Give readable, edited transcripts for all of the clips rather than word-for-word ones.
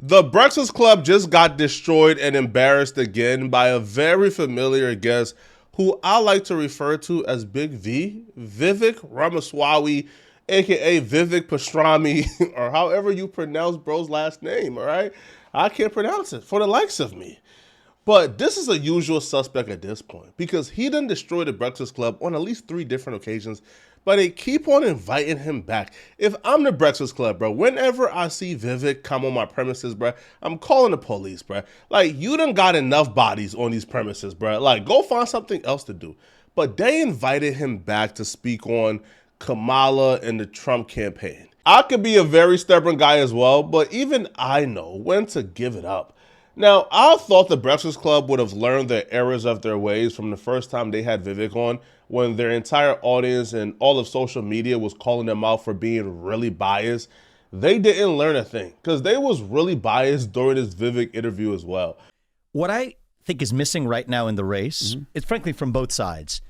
The Breakfast Club just got destroyed and embarrassed again by a very familiar guest who I like to refer to as Big V, Vivek Ramaswamy, aka Vivek Pastrami, or however you pronounce bro's last name, all right? I can't pronounce it for the likes of me. But this is a usual suspect at this point because he done destroyed the Breakfast Club on at least 3 different occasions, but they keep on inviting him back. If I'm the Breakfast Club, bro, whenever I see Vivek come on my premises, bro, I'm calling the police, bro. Like, you done got enough bodies on these premises, bro. Like, go find something else to do. But they invited him back to speak on Kamala and the Trump campaign. I could be a very stubborn guy as well, but even I know when to give it up. Now, I thought the Breakfast Club would have learned the errors of their ways from the first time they had Vivek on, when their entire audience and all of social media was calling them out for being really biased. They didn't learn a thing because they was really biased during this Vivek interview as well. What I think is missing right now in the race, it's frankly from both sides,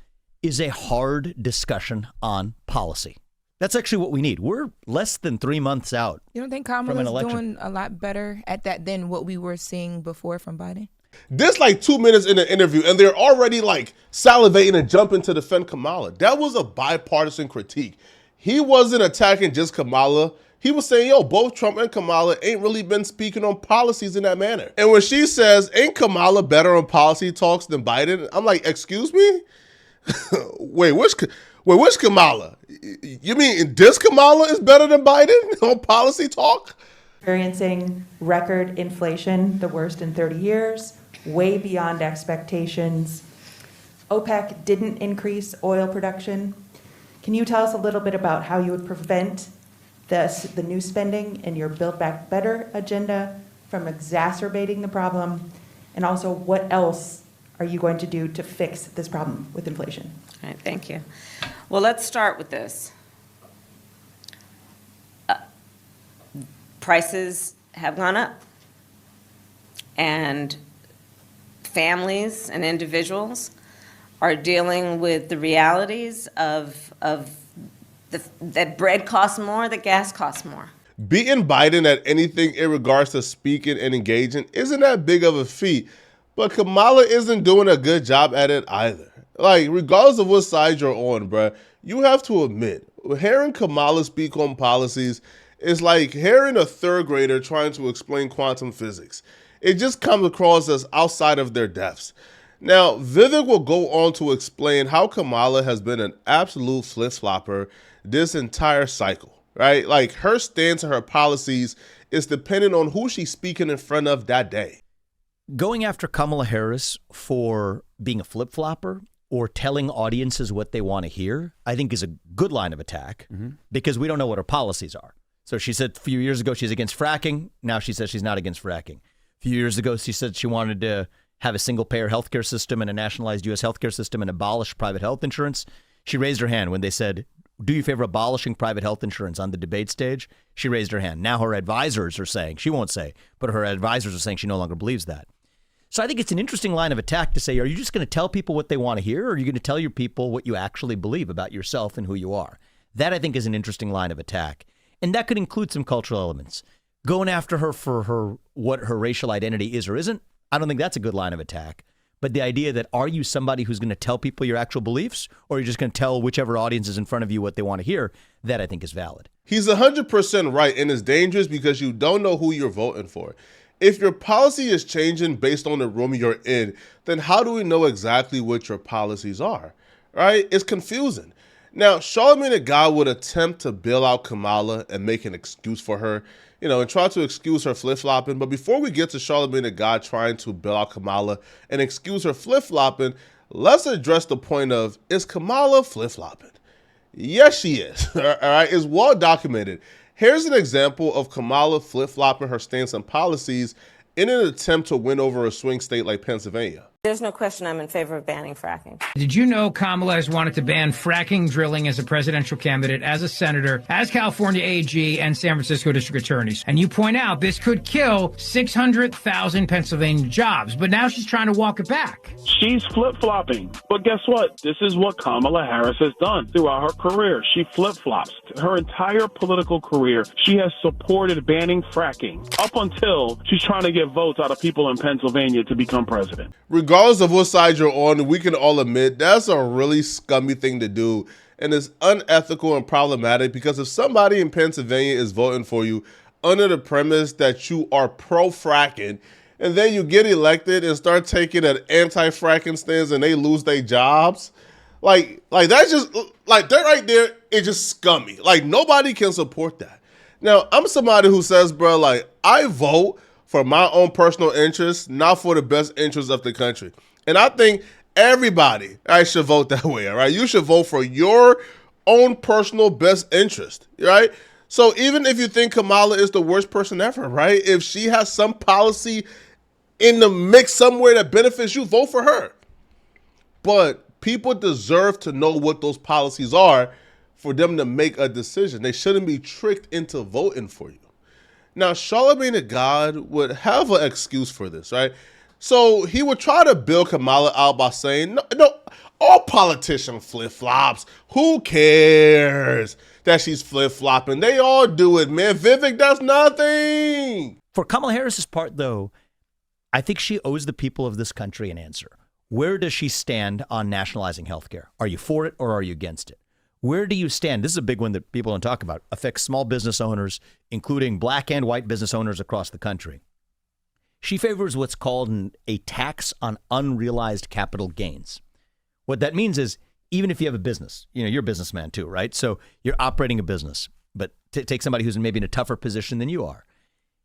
is a hard discussion on policy. That's actually what we need. We're less than 3 months out. You don't think Kamala's doing a lot better at that than what we were seeing before from Biden? This like 2 minutes in the interview and they're already like salivating and jumping to defend Kamala. That was a bipartisan critique. He wasn't attacking just Kamala. He was saying, yo, both Trump and Kamala ain't really been speaking on policies in that manner. And when she says, ain't Kamala better on policy talks than Biden? I'm like, excuse me? Wait, which Kamala? You mean this Kamala is better than Biden on policy talk? Experiencing record inflation, the worst in 30 years, way beyond expectations. OPEC didn't increase oil production. Can you tell us a little bit about how you would prevent the new spending and your Build Back Better agenda from exacerbating the problem? And also, what else are you going to do to fix this problem with inflation? All right, thank you. Well, let's start with this. Prices have gone up, and families and individuals are dealing with the realities of that bread costs more, that gas costs more. Beating Biden at anything in regards to speaking and engaging isn't that big of a feat, but Kamala isn't doing a good job at it either. Like, regardless of what side you're on, bruh, you have to admit, hearing Kamala speak on policies is like hearing a 3rd grader trying to explain quantum physics. It just comes across as outside of their depths. Now, Vivek will go on to explain how Kamala has been an absolute flip-flopper this entire cycle, right? Like, her stance and her policies is dependent on who she's speaking in front of that day. Going after Kamala Harris for being a flip-flopper or telling audiences what they want to hear, I think is a good line of attack because we don't know what her policies are. So she said a few years ago she's against fracking. Now she says she's not against fracking. A few years ago she said she wanted to have a single-payer healthcare system and a nationalized U.S. healthcare system and abolish private health insurance. She raised her hand when they said, do you favor abolishing private health insurance on the debate stage? She raised her hand. Now her advisors are saying, she won't say, but her advisors are saying she no longer believes that. So I think it's an interesting line of attack to say, are you just going to tell people what they want to hear, or are you going to tell your people what you actually believe about yourself and who you are? That, I think, is an interesting line of attack. And that could include some cultural elements. Going after her for what her racial identity is or isn't, I don't think that's a good line of attack. But the idea that, are you somebody who's going to tell people your actual beliefs, or are you just going to tell whichever audience is in front of you what they want to hear, that I think is valid. He's 100% right, and it's dangerous because you don't know who you're voting for. If your policy is changing based on the room you're in, then how do we know exactly what your policies are, right? It's confusing. Now, Charlamagne the God would attempt to bail out Kamala and make an excuse for her, and try to excuse her flip-flopping. But before we get to Charlamagne the God trying to bail out Kamala and excuse her flip-flopping, let's address the point of, is Kamala flip-flopping? Yes, she is. All right, it's well documented. Here's an example of Kamala flip-flopping her stance on policies in an attempt to win over a swing state like Pennsylvania. There's no question I'm in favor of banning fracking. Did you know Kamala has wanted to ban fracking drilling as a presidential candidate, as a senator, as California AG, and San Francisco district attorneys? And you point out this could kill 600,000 Pennsylvania jobs, but now she's trying to walk it back. She's flip-flopping. But guess what? This is what Kamala Harris has done throughout her career. She flip-flops. Her entire political career, she has supported banning fracking up until she's trying to get votes out of people in Pennsylvania to become president. Regardless of what side you're on, we can all admit that's a really scummy thing to do. And it's unethical and problematic because if somebody in Pennsylvania is voting for you under the premise that you are pro-fracking, and then you get elected and start taking an anti-fracking stance and they lose their jobs, like that's just, like, that right there is just scummy. Like, nobody can support that. Now, I'm somebody who says, bro, like, I vote for my own personal interests, not for the best interests of the country. And I think everybody should vote that way, all right? You should vote for your own personal best interest, right? So even if you think Kamala is the worst person ever, right? If she has some policy in the mix somewhere that benefits you, vote for her. But people deserve to know what those policies are for them to make a decision. They shouldn't be tricked into voting for you. Now, Charlamagne the God would have an excuse for this, right? So he would try to build Kamala out by saying, no, all politicians flip-flops. Who cares that she's flip-flopping? They all do it, man. Vivek does nothing. For Kamala Harris's part, though, I think she owes the people of this country an answer. Where does she stand on nationalizing healthcare? Are you for it or are you against it? Where do you stand? This is a big one that people don't talk about. Affects small business owners, including black and white business owners across the country. She favors what's called a tax on unrealized capital gains. What that means is even if you have a business, you're a businessman too, right? So you're operating a business, but take somebody who's maybe in a tougher position than you are.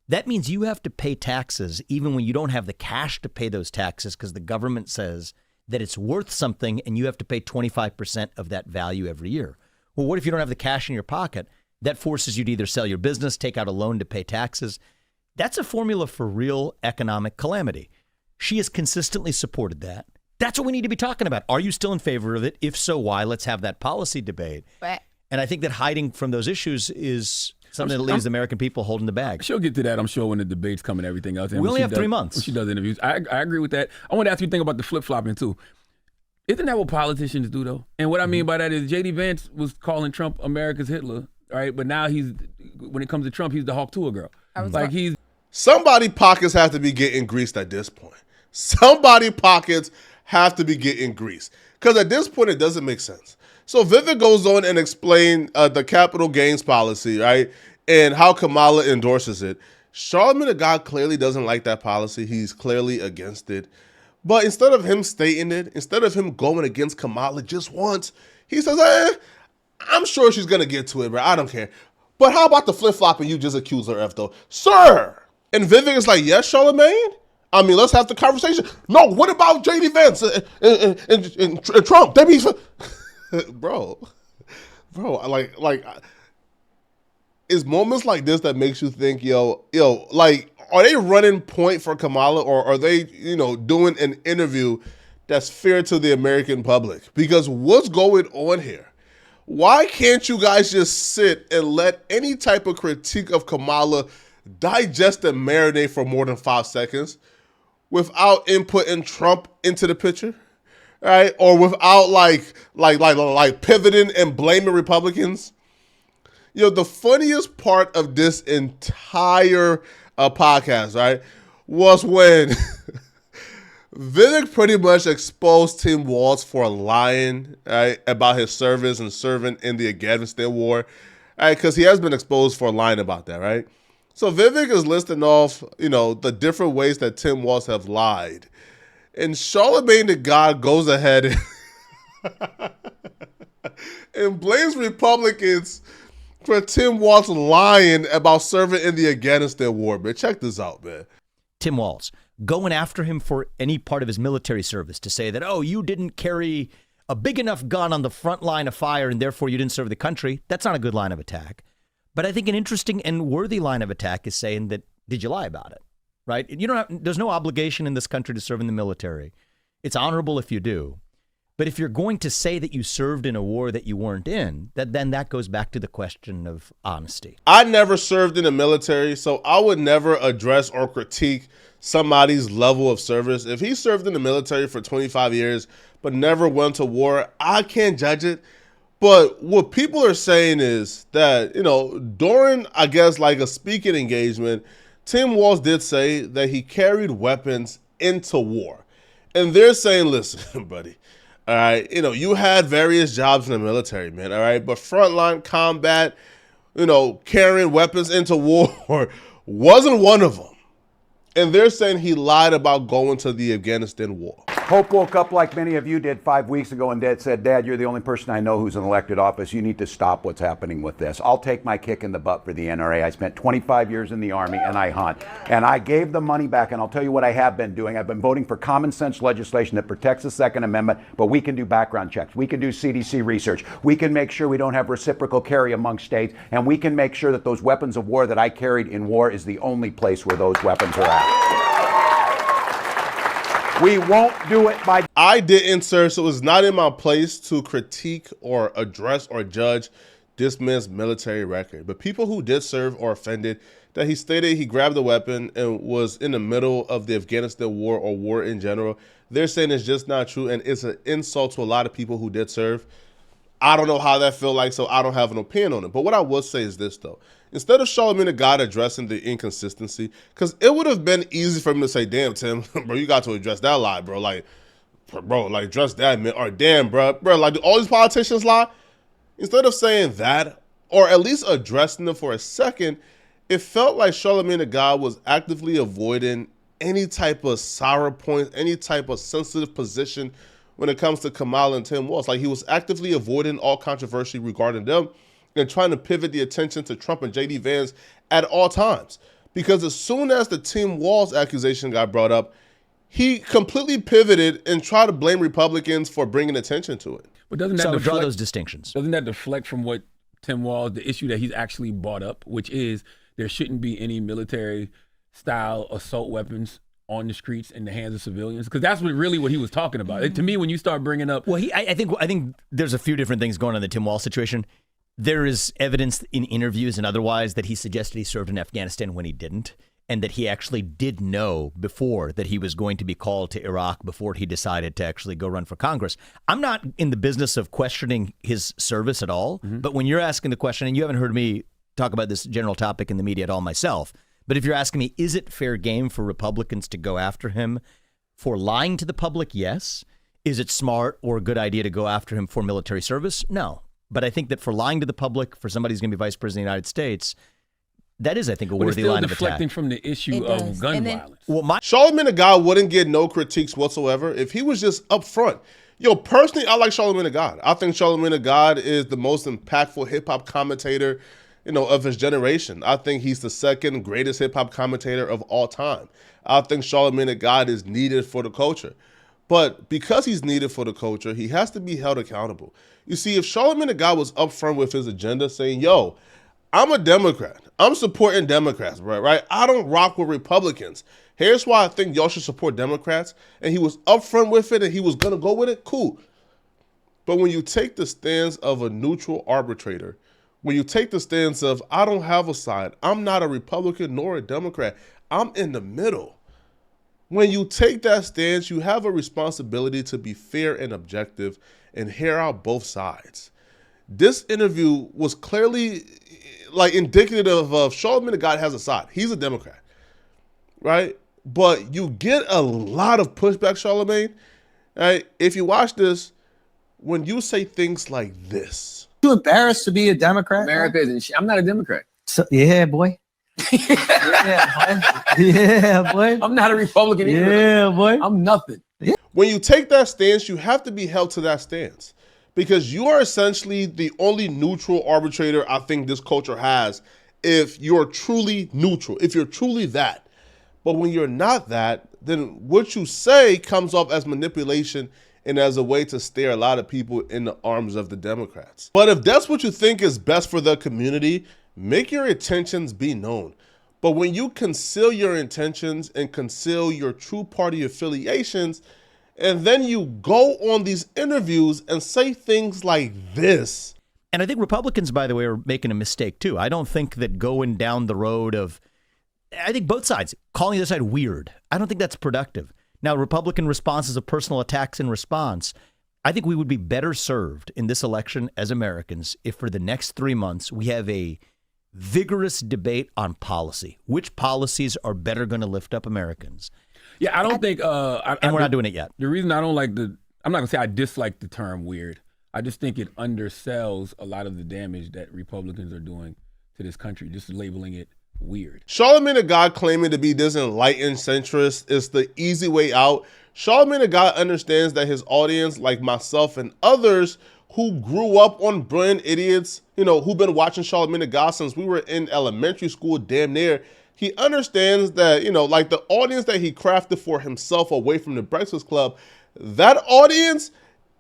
That means you have to pay taxes even when you don't have the cash to pay those taxes because the government says that it's worth something and you have to pay 25% of that value every year. Well, what if you don't have the cash in your pocket? That forces you to either sell your business, take out a loan to pay taxes. That's a formula for real economic calamity. She has consistently supported that. That's what we need to be talking about. Are you still in favor of it? If so, why? Let's have that policy debate. And I think that hiding from those issues is something that leaves the American people holding the bag. She'll get to that, I'm sure, when the debates come and everything else. And we only have 3 months. When she does interviews. I agree with that. I want to ask you a thing about the flip-flopping, too. Isn't that what politicians do, though? And what I mean by that is J.D. Vance was calling Trump America's Hitler, right? But now when it comes to Trump, he's the Hawk Tuah girl. Somebody pockets have to be getting greased at this point. Somebody pockets have to be getting greased. Because at this point, it doesn't make sense. So Vivek goes on and explains the capital gains policy, right? And how Kamala endorses it. Charlamagne the God clearly doesn't like that policy. He's clearly against it. But instead of him stating it, instead of him going against Kamala just once, he says, I'm sure she's going to get to it, bro. I don't care. But how about the flip-flopping you just accused her of, though? Sir! And Vivek is like, yes, Charlamagne? I mean, let's have the conversation. No, what about J.D. Vance and Trump? They be... bro, like, it's moments like this that makes you think, like, are they running point for Kamala or are they, doing an interview that's fair to the American public? Because what's going on here? Why can't you guys just sit and let any type of critique of Kamala digest and marinate for more than 5 seconds without inputting Trump into the picture? Right? Or without like pivoting and blaming Republicans? The funniest part of this entire podcast, right, was when Vivek pretty much exposed Tim Walz for lying, right, about his service and serving in the Afghanistan war, right, because he has been exposed for lying about that, right? So Vivek is listing off, the different ways that Tim Walz have lied. And Charlamagne the God goes ahead and blames Republicans for Tim Walz lying about serving in the Afghanistan war, man. Check this out, man. Tim Walz going after him for any part of his military service to say that, you didn't carry a big enough gun on the front line of fire and therefore you didn't serve the country. That's not a good line of attack. But I think an interesting and worthy line of attack is saying that, did you lie about it? Right? There's no obligation in this country to serve in the military. It's honorable if you do. But if you're going to say that you served in a war that you weren't in, then that goes back to the question of honesty. I never served in the military, so I would never address or critique somebody's level of service. If he served in the military for 25 years but never went to war, I can't judge it. But what people are saying is that, during, I guess, like a speaking engagement, Tim Walz did say that he carried weapons into war. And they're saying, listen, buddy, all right, you had various jobs in the military, man, all right? But frontline combat, carrying weapons into war wasn't one of them. And they're saying he lied about going to the Afghanistan war. Hope woke up like many of you did 5 weeks ago and said, Dad, you're the only person I know who's in elected office. You need to stop what's happening with this. I'll take my kick in the butt for the NRA. I spent 25 years in the Army and I hunt. And I gave the money back, and I'll tell you what I have been doing. I've been voting for common sense legislation that protects the Second Amendment, but we can do background checks. We can do CDC research. We can make sure we don't have reciprocal carry among states, and we can make sure that those weapons of war that I carried in war is the only place where those weapons are at. We won't do it by... I didn't, sir, so it's not in my place to critique or address or judge this man's military record. But people who did serve are offended that he stated he grabbed a weapon and was in the middle of the Afghanistan war or war in general. They're saying it's just not true, and it's an insult to a lot of people who did serve. I don't know how that felt like, so I don't have an opinion on it. But what I would say is this, though. Instead of Charlamagne the God addressing the inconsistency, because it would have been easy for him to say, damn, Tim, bro, you got to address that lie, bro. Like, address that, man. Or damn, bro, like, do all these politicians lie? Instead of saying that, or at least addressing them for a second, it felt like Charlamagne the God was actively avoiding any type of sour points, any type of sensitive position when it comes to Kamala and Tim Walz. Like, he was actively avoiding all controversy regarding them and trying to pivot the attention to Trump and J.D. Vance at all times. Because as soon as the Tim Walz accusation got brought up, he completely pivoted and tried to blame Republicans for bringing attention to it. But doesn't that So draw those distinctions. Doesn't that deflect from what Tim Walz, the issue that he's actually brought up, which is there shouldn't be any military-style assault weapons on the streets in the hands of civilians? Because that's really what he was talking about. To me, when you start bringing up... Well, I think there's a few different things going on in the Tim Walz situation. There is evidence in interviews and otherwise that he suggested he served in Afghanistan when he didn't, and that he actually did know before that he was going to be called to Iraq before he decided to actually go run for Congress. I'm not in the business of questioning his service at all, but when you're asking the question, and you haven't heard me talk about this general topic in the media at all myself, but if you're asking me, is it fair game for Republicans to go after him for lying to the public? Yes. Is it smart or a good idea to go after him for military service? No. But I think that for lying to the public, for somebody who's going to be vice president of the United States, that is, I think, a worthy line of attack. But it's still deflecting from the issue of gun violence. Well, Charlamagne the God wouldn't get no critiques whatsoever if he was just upfront. Personally, I like Charlamagne the God. I think Charlamagne the God is the most impactful hip-hop commentator, of his generation. I think he's the second greatest hip-hop commentator of all time. I think Charlamagne the God is needed for the culture. But because he's needed for the culture, he has to be held accountable. You see, if Charlamagne the God was upfront with his agenda saying, yo, I'm a Democrat. I'm supporting Democrats, right? I don't rock with Republicans. Here's why I think y'all should support Democrats. And he was upfront with it and he was going to go with it, cool. But when you take the stance of a neutral arbitrator, when you take the stance of, I don't have a side, I'm not a Republican nor a Democrat, I'm in the middle. When you take that stance, you have a responsibility to be fair and objective and hear out both sides. This interview was clearly indicative of Charlamagne the God has a side. He's a Democrat, right? But you get a lot of pushback, Charlamagne. Right? If you watch this, when you say things like this. You embarrassed to be a Democrat? America isn't. I'm not a Democrat. So, yeah, boy. Yeah, boy. I'm not a Republican either. Yeah, boy. I'm nothing. Yeah. When you take that stance, you have to be held to that stance because you are essentially the only neutral arbitrator I think this culture has if you're truly neutral, if you're truly that. But when you're not that, then what you say comes off as manipulation and as a way to stare a lot of people in the arms of the Democrats. But if that's what you think is best for the community, make your intentions be known. But when you conceal your intentions and conceal your true party affiliations, And then you go on these interviews and say things like this. And I think Republicans, by the way, are making a mistake, too. I don't think that going down the road of, I think both sides, calling the other side weird, I don't think that's productive. Now, Republican responses of personal attacks in response, I think we would be better served in this election as Americans if for the next 3 months we have a vigorous debate on policy. Which policies are better going to lift up Americans? Yeah, I don't think... and we're not doing it yet. The reason I don't like I'm not going to say I dislike the term weird. I just think it undersells a lot of the damage that Republicans are doing to this country, just labeling it weird. Charlamagne the God claiming to be this enlightened centrist is the easy way out. Charlamagne the God understands that his audience, like myself and others who grew up on Brilliant Idiots, who've been watching Charlamagne the God since we were in elementary school, damn near, he understands that, like the audience that he crafted for himself away from the Breakfast Club, that audience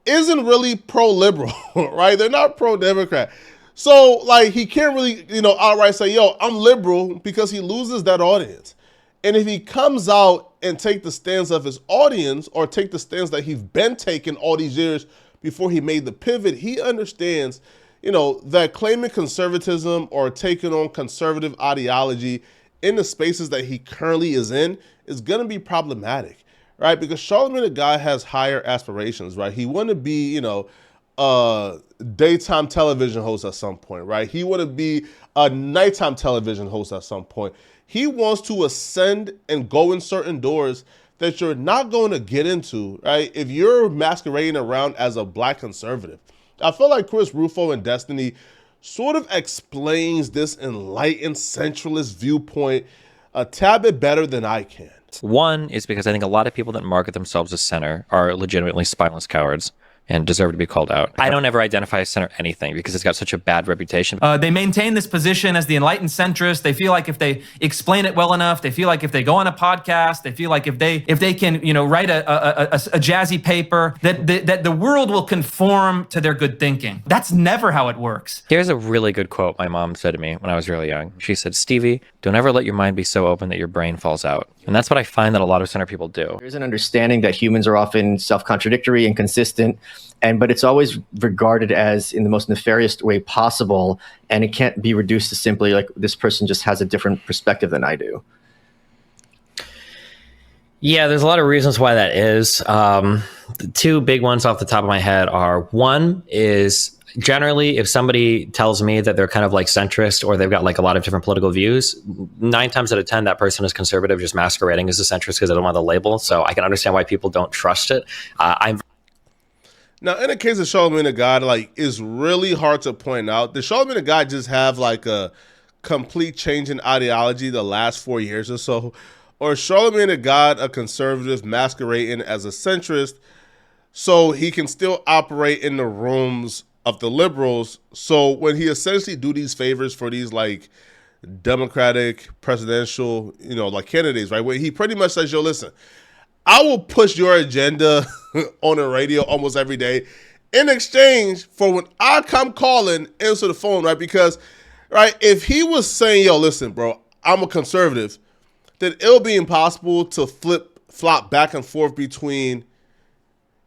isn't really pro-liberal, right? They're not pro-Democrat. So, like, he can't really, outright say, yo, I'm liberal, because he loses that audience. And if he comes out and take the stance of his audience, or take the stance that he's been taking all these years before he made the pivot, he understands, that claiming conservatism or taking on conservative ideology in the spaces that he currently is in is going to be problematic, right? Because Charlamagne the God has higher aspirations, right? He want to be, a daytime television host at some point, right? He want to be a nighttime television host at some point. He wants to ascend and go in certain doors that you're not going to get into, right? If you're masquerading around as a black conservative. I feel like Chris Rufo in Destiny sort of explains this enlightened centralist viewpoint a tad bit better than I can. One is because I think a lot of people that market themselves as center are legitimately spineless cowards and deserve to be called out. I don't ever identify as center anything because it's got such a bad reputation. They maintain this position as the enlightened centrist. They feel like if they explain it well enough, they feel like if they go on a podcast, they feel like if they can, write a jazzy paper, that the world will conform to their good thinking. That's never how it works. Here's a really good quote my mom said to me when I was really young. She said, "Stevie, don't ever let your mind be so open that your brain falls out." And that's what I find that a lot of center people do. There's an understanding that humans are often self-contradictory and consistent, but it's always regarded as in the most nefarious way possible, and it can't be reduced to simply like this person just has a different perspective than I do. Yeah, there's a lot of reasons why that is. The two big ones off the top of my head are, one is generally if somebody tells me that they're kind of like centrist or they've got like a lot of different political views, 9 times out of 10 that person is conservative, just masquerading as a centrist because they don't want the label. So I can understand why people don't trust it. Now, in the case of Charlamagne the God, like, it's really hard to point out. Did Charlamagne the God just have like a complete change in ideology the last 4 years or so? Or is Charlamagne the God a conservative masquerading as a centrist so he can still operate in the rooms of the liberals? So when he essentially do these favors for these like Democratic presidential, like candidates, right? Where he pretty much says, yo, listen, I will push your agenda on the radio almost every day in exchange for when I come calling, answer the phone, right? Because, right, if he was saying, yo, listen, bro, I'm a conservative, then it'll be impossible to flop back and forth between,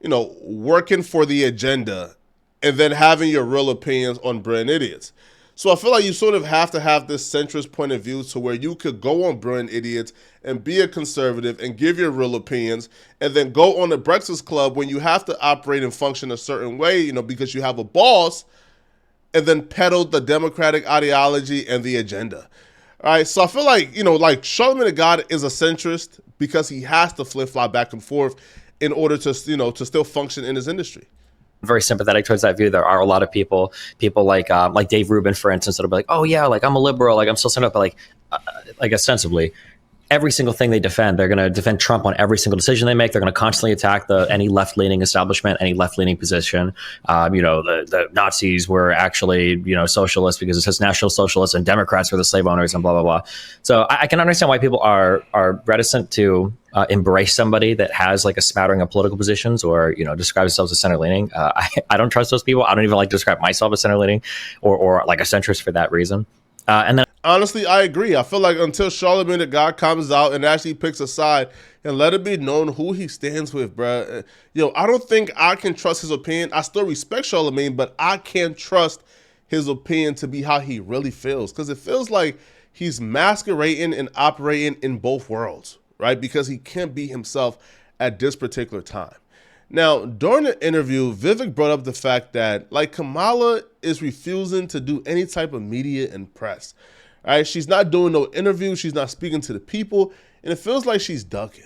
working for the agenda and then having your real opinions on Brilliant Idiots. So I feel like you sort of have to have this centrist point of view to where you could go on Brilliant Idiots and be a conservative and give your real opinions, and then go on the Breakfast Club when you have to operate and function a certain way, because you have a boss, and then peddle the Democratic ideology and the agenda. All right, so I feel like, like Charlamagne the God is a centrist because he has to flip-flop back and forth in order to, to still function in his industry. Very sympathetic towards that view. There are a lot of people like Dave Rubin, for instance, that'll be like, oh yeah, like I'm a liberal, like I'm still centered up, but like ostensibly, every single thing they defend, they're going to defend Trump on every single decision they make. They're going to constantly attack any left-leaning establishment, any left-leaning position. The Nazis were actually, socialists because it says National Socialists, and Democrats were the slave owners and blah, blah, blah. So I can understand why people are reticent to embrace somebody that has like a smattering of political positions or, describe themselves as center-leaning. I don't trust those people. I don't even like to describe myself as center-leaning or like a centrist for that reason. And then Honestly, I agree. I feel like until Charlemagne the God comes out and actually picks a side and let it be known who he stands with, bruh. I don't think I can trust his opinion. I still respect Charlemagne, but I can't trust his opinion to be how he really feels, because it feels like he's masquerading and operating in both worlds, right? Because he can't be himself at this particular time. Now, during the interview, Vivek brought up the fact that, like, Kamala is refusing to do any type of media and press. All right, she's not doing no interviews. She's not speaking to the people, and it feels like she's ducking.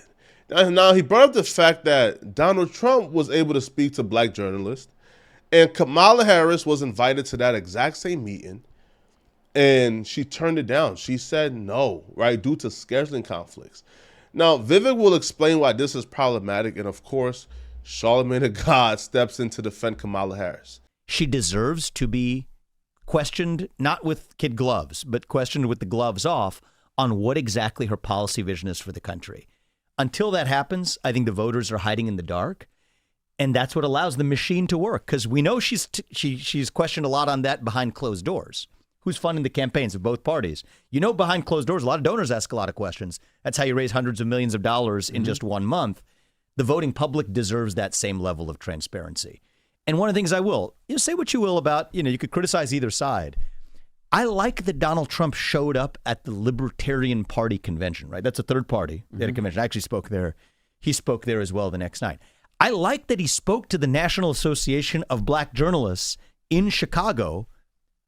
Now, he brought up the fact that Donald Trump was able to speak to black journalists, and Kamala Harris was invited to that exact same meeting, and she turned it down. She said no, right, due to scheduling conflicts. Now, Vivek will explain why this is problematic, and of course, Charlemagne the God steps in to defend Kamala Harris. She deserves to be questioned, not with kid gloves, but questioned with the gloves off on what exactly her policy vision is for the country. Until that happens, I think the voters are hiding in the dark. And that's what allows the machine to work, because we know she's questioned a lot on that behind closed doors. Who's funding the campaigns of both parties? Behind closed doors, a lot of donors ask a lot of questions. That's how you raise hundreds of millions of dollars in just 1 month. The voting public deserves that same level of transparency. And one of the things I will, say what you will about, you could criticize either side. I like that Donald Trump showed up at the Libertarian Party convention, right? That's a third party. They had a convention. I actually spoke there. He spoke there as well the next night. I like that he spoke to the National Association of Black Journalists in Chicago.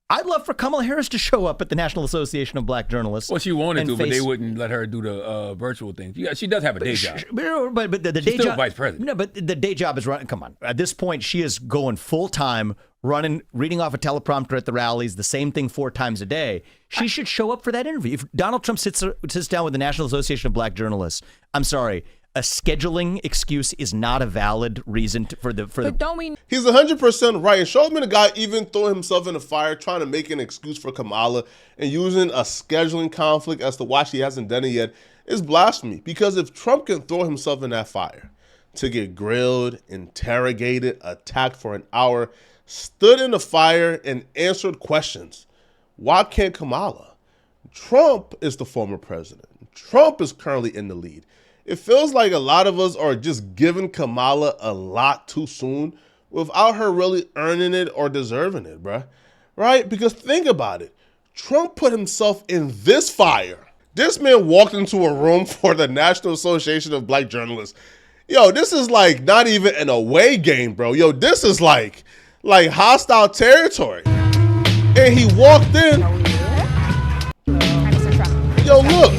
I'd love for Kamala Harris to show up at the National Association of Black Journalists. Well, she wanted to, but they wouldn't let her do the virtual thing. She does have a day job. But the day She's still job, vice president. No, but the day job is running. Come on. At this point, she is going full time, reading off a teleprompter at the rallies, the same thing 4 times a day. She should show up for that interview. If Donald Trump sits down with the National Association of Black Journalists, I'm sorry, a scheduling excuse is not a valid reason for the. But don't we? He's 100% right. And Charlemagne the guy even threw himself in the fire trying to make an excuse for Kamala and using a scheduling conflict as to why she hasn't done it yet is blasphemy. Because if Trump can throw himself in that fire to get grilled, interrogated, attacked for an hour, stood in the fire and answered questions, why can't Kamala? Trump is the former president. Trump is currently in the lead. It feels like a lot of us are just giving Kamala a lot too soon without her really earning it or deserving it, bruh. Right? Because think about it. Trump put himself in this fire. This man walked into a room for the National Association of Black Journalists. Yo, this is like not even an away game, bro. Yo, this is like hostile territory. And he walked in. Yo, look.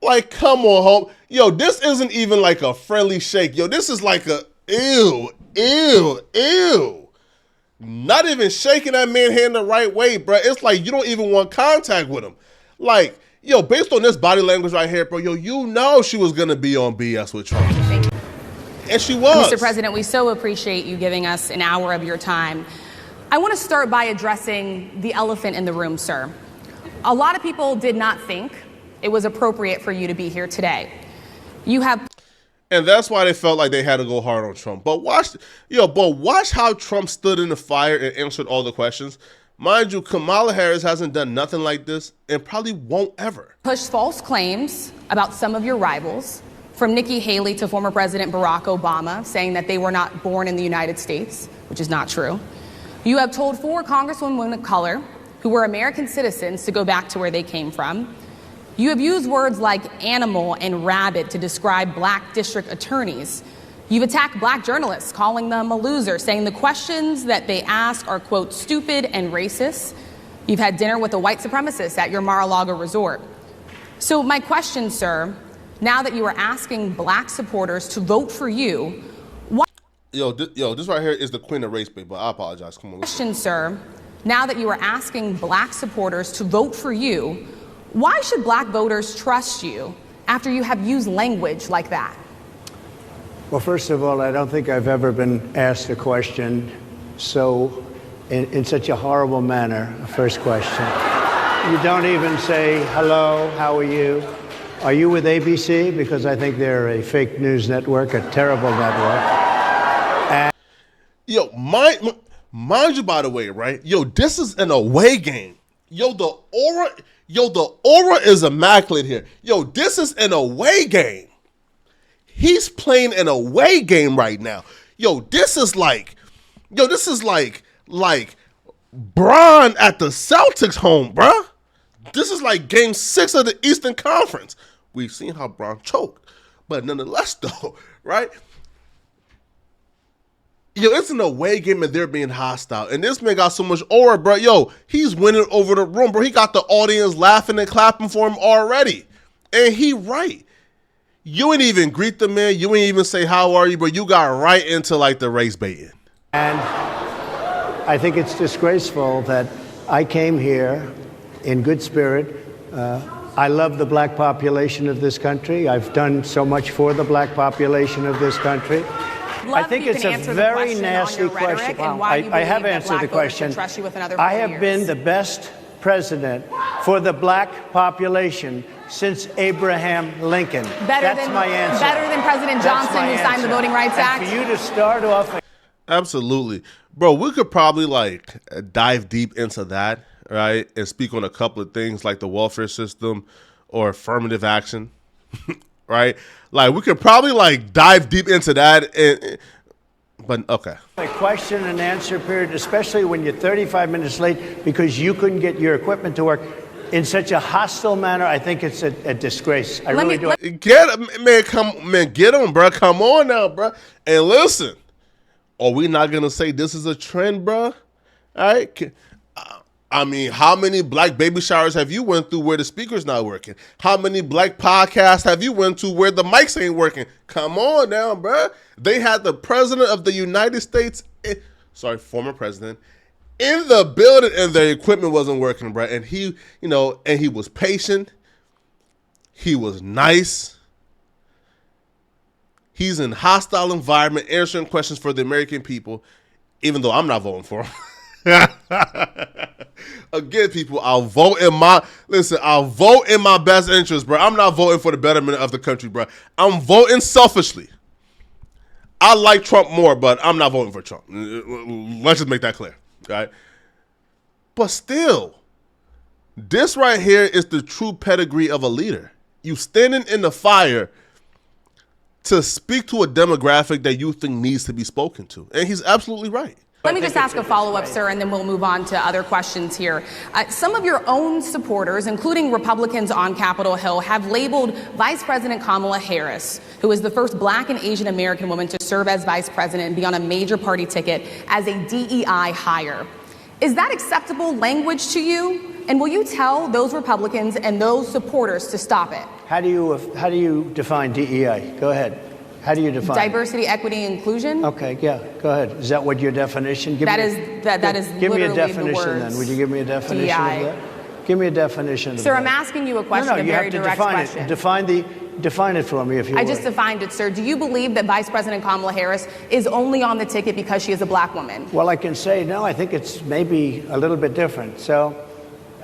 Like, come on, home. Yo, this isn't even like a friendly shake. Yo, this is like a ew. Not even shaking that man hand the right way, bro. It's like you don't even want contact with him. Like, yo, based on this body language right here, bro, yo, she was going to be on BS with Trump. Thank you. And she was. Mr. President, we so appreciate you giving us an hour of your time. I want to start by addressing the elephant in the room, sir. A lot of people did not think it was appropriate for you to be here today. And that's why they felt like they had to go hard on Trump. But watch how Trump stood in the fire and answered all the questions. Mind you, Kamala Harris hasn't done nothing like this and probably won't ever. Pushed false claims about some of your rivals, from Nikki Haley to former President Barack Obama, saying that they were not born in the United States, which is not true. You have told 4 congresswomen of color who were American citizens to go back to where they came from. You have used words like animal and rabid to describe black district attorneys. You've attacked black journalists, calling them a loser, saying the questions that they ask are, quote, stupid and racist. You've had dinner with a white supremacist at your Mar-a-Lago resort. So my question, sir, now that you are asking black supporters to vote for you, this right here is the queen of race bait, but I apologize. Come on. Question, sir, now that you are asking black supporters to vote for you, why should black voters trust you after you have used language like that? Well, first of all, I don't think I've ever been asked a question in such a horrible manner. First question. You don't even say, hello, how are you? Are you with ABC? Because I think they're a fake news network, a terrible network. Mind you, by the way, right? Yo, this is an away game. Yo, the aura is immaculate here. Yo, this is an away game. He's playing an away game right now. Yo, this is like Bron at the Celtics home, bruh. This is like game 6 of the Eastern Conference. We've seen how Bron choked. But nonetheless, though, right? Yo, it's an away game and they're being hostile. And this man got so much aura, bro. Yo, he's winning over the room, bro. He got the audience laughing and clapping for him already. And he right. You ain't even greet the man. You ain't even say, how are you? But you got right into like the race baiting. And I think it's disgraceful that I came here in good spirit. I love the black population of this country. I've done so much for the black population of this country. I think it's a very nasty question. I have answered the question. I have been the best president for the black population since Abraham Lincoln. That's my answer. Better than President Johnson, who signed the Voting Rights Act. For you to start off. Absolutely. Bro, we could probably like dive deep into that, right? And speak on a couple of things like the welfare system or affirmative action, right? Like we could probably like dive deep into that, but okay. A question and answer period, especially when you're 35 minutes late because you couldn't get your equipment to work in such a hostile manner. I think it's a disgrace. I really do. Get him, bro. Come on now, bro. And listen, are we not gonna say this is a trend, bro? All right. I mean, how many black baby showers have you went through where the speaker's not working? How many black podcasts have you went to where the mics ain't working? Come on now, bro. They had the president of the United States, former president, in the building and their equipment wasn't working, bro. And he, and he was patient. He was nice. He's in hostile environment, answering questions for the American people, even though I'm not voting for him. Again, people, I'll vote in my best interest, bro. I'm not voting for the betterment of the country, bro. I'm voting selfishly. I like Trump more, but I'm not voting for Trump. Let's just make that clear, right? But still, this right here is the true pedigree of a leader. You standing in the fire to speak to a demographic that you think needs to be spoken to. And he's absolutely right. Let me just ask a follow-up, sir, and then we'll move on to other questions here. Some of your own supporters, including Republicans on Capitol Hill, have labeled Vice President Kamala Harris, who is the first black and Asian American woman to serve as vice president and be on a major party ticket, as a DEI hire. Is that acceptable language to you? And will you tell those Republicans and those supporters to stop it? How do you define DEI? Go ahead. How do you define diversity, equity, inclusion? Okay, yeah, go ahead. Is that what your definition? Give me a definition then. Would you give me a definition DEI. of that? Give me a definition. Sir, of I'm that. asking you a question, No, a you very have to direct define question. it. Define it for me, if you would. I just defined it, sir. Do you believe that Vice President Kamala Harris is only on the ticket because she is a black woman? Well, I can say no. I think it's maybe a little bit different. So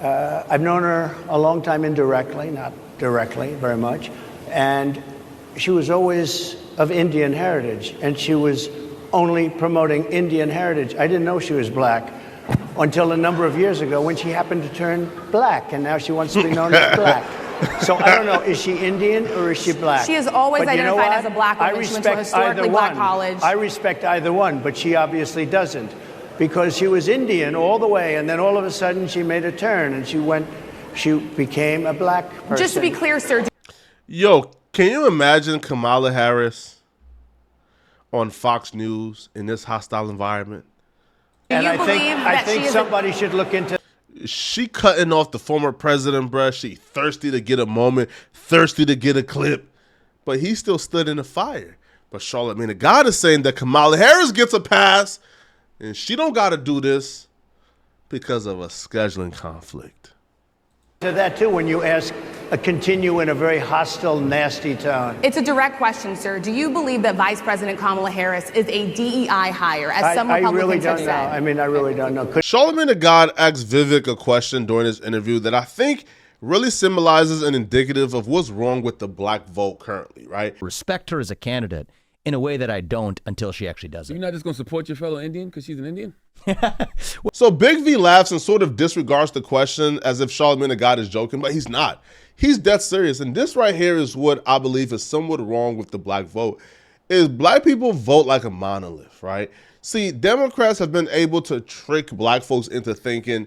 I've known her a long time indirectly, not directly very much, and she was always of Indian heritage, and she was only promoting Indian heritage. I didn't know she was black until a number of years ago when she happened to turn black, and now she wants to be known as black. So I don't know, is she Indian or is she black? She has always identified as a black woman. She went to a historically black college. I respect either one, but she obviously doesn't, because she was Indian all the way, and then all of a sudden she made a turn, and she became a black person. Just to be clear, sir. Yo, can you imagine Kamala Harris on Fox News in this hostile environment? And I think somebody should look into. She cutting off the former president, bruh. She thirsty to get a moment, thirsty to get a clip, but he still stood in the fire. But Charlamagne the God is saying that Kamala Harris gets a pass, and she don't got to do this because of a scheduling conflict. To that too, when you continue in a very hostile, nasty tone. It's a direct question, sir. Do you believe that Vice President Kamala Harris is a DEI hire, as some Republicans have said? I mean, I really don't know. Charlamagne the God asked Vivek a question during this interview that I think really symbolizes and indicative of what's wrong with the black vote currently, right? Respect her as a candidate in a way that I don't until she actually does it. You're not just going to support your fellow Indian because she's an Indian? So Big V laughs and sort of disregards the question as if Charlamagne the God is joking, but he's not. He's dead serious. And this right here is what I believe is somewhat wrong with the black vote, is black people vote like a monolith, right? See, Democrats have been able to trick black folks into thinking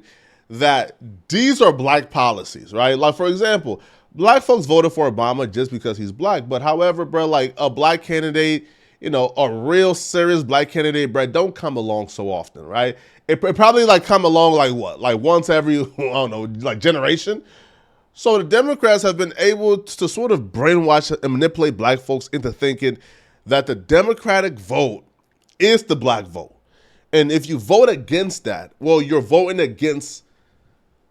that these are black policies, right? Like, for example, black folks voted for Obama just because he's black. But however, bro, like a black candidate, you know, a real serious black candidate, bro, don't come along so often, right? It probably like come along like what? Like once every, I don't know, like generation. So the Democrats have been able to sort of brainwash and manipulate black folks into thinking that the Democratic vote is the black vote. And if you vote against that, well, you're voting against,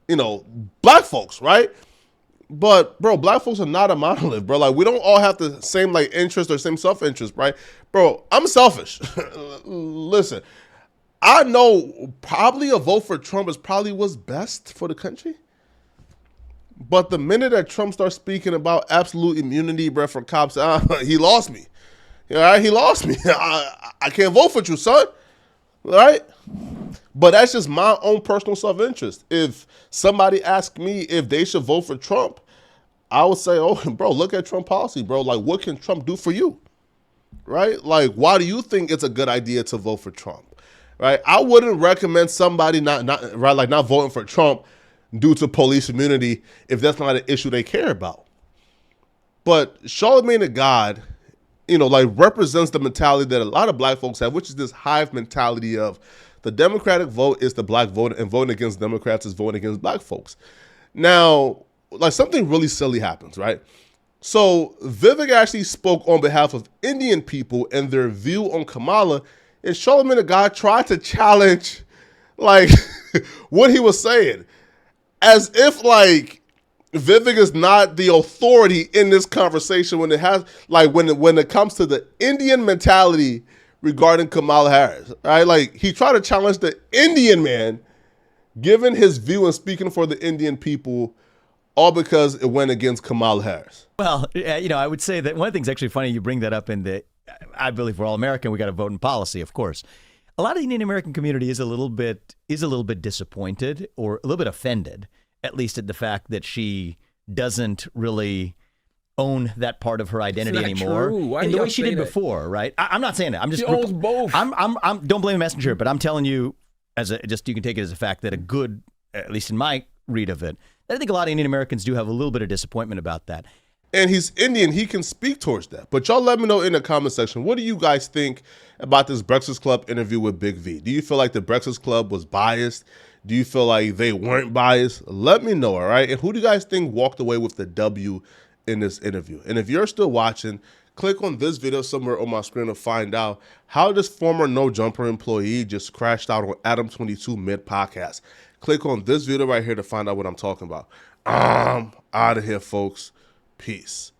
you know, black folks, right? But, bro, black folks are not a monolith, bro. Like, we don't all have the same, like, interest or same self-interest, right? Bro, I'm selfish. Listen, I know probably a vote for Trump is probably what's best for the country. But the minute that Trump starts speaking about absolute immunity, bro, for cops, he lost me. All right, he lost me. I can't vote for you, son. All right? But that's just my own personal self-interest. If somebody asked me if they should vote for Trump, I would say, oh, bro, look at Trump policy, bro. Like, what can Trump do for you? Right? Like, why do you think it's a good idea to vote for Trump? Right? I wouldn't recommend somebody not voting for Trump due to police immunity if that's not an issue they care about. But Charlamagne the God, you know, like represents the mentality that a lot of black folks have, which is this hive mentality of the Democratic vote is the black vote and voting against Democrats is voting against black folks. Now, like something really silly happens, right? So Vivek actually spoke on behalf of Indian people and their view on Kamala, and Charlamagne the God tried to challenge like what he was saying as if like Vivek is not the authority in this conversation when it has like when it comes to the Indian mentality regarding Kamala Harris, right? Like he tried to challenge the Indian man, given his view and speaking for the Indian people, all because it went against Kamala Harris. Well, you know, I would say that one of the things actually funny you bring that up in the, I believe we're all American, we got to vote in policy, of course. A lot of the Indian American community is a little bit disappointed or a little bit offended, at least at the fact that she doesn't really own that part of her identity anymore. Why in the way she did before, right? I'm not saying that. I'm just she owns both. I'm don't blame the messenger, but I'm telling you you can take it as a fact that a good, at least in my read of it, I think a lot of Indian Americans do have a little bit of disappointment about that. And he's Indian, he can speak towards that. But y'all let me know in the comment section, what do you guys think about this Breakfast Club interview with Big V? Do you feel like the Breakfast Club was biased? Do you feel like they weren't biased? Let me know, all right? And who do you guys think walked away with the W in this interview? And if you're still watching, click on this video somewhere on my screen to find out how this former No Jumper employee just crashed out on Adam 22 mid-podcast. Click on this video right here to find out what I'm talking about. I'm out of here, folks. Peace.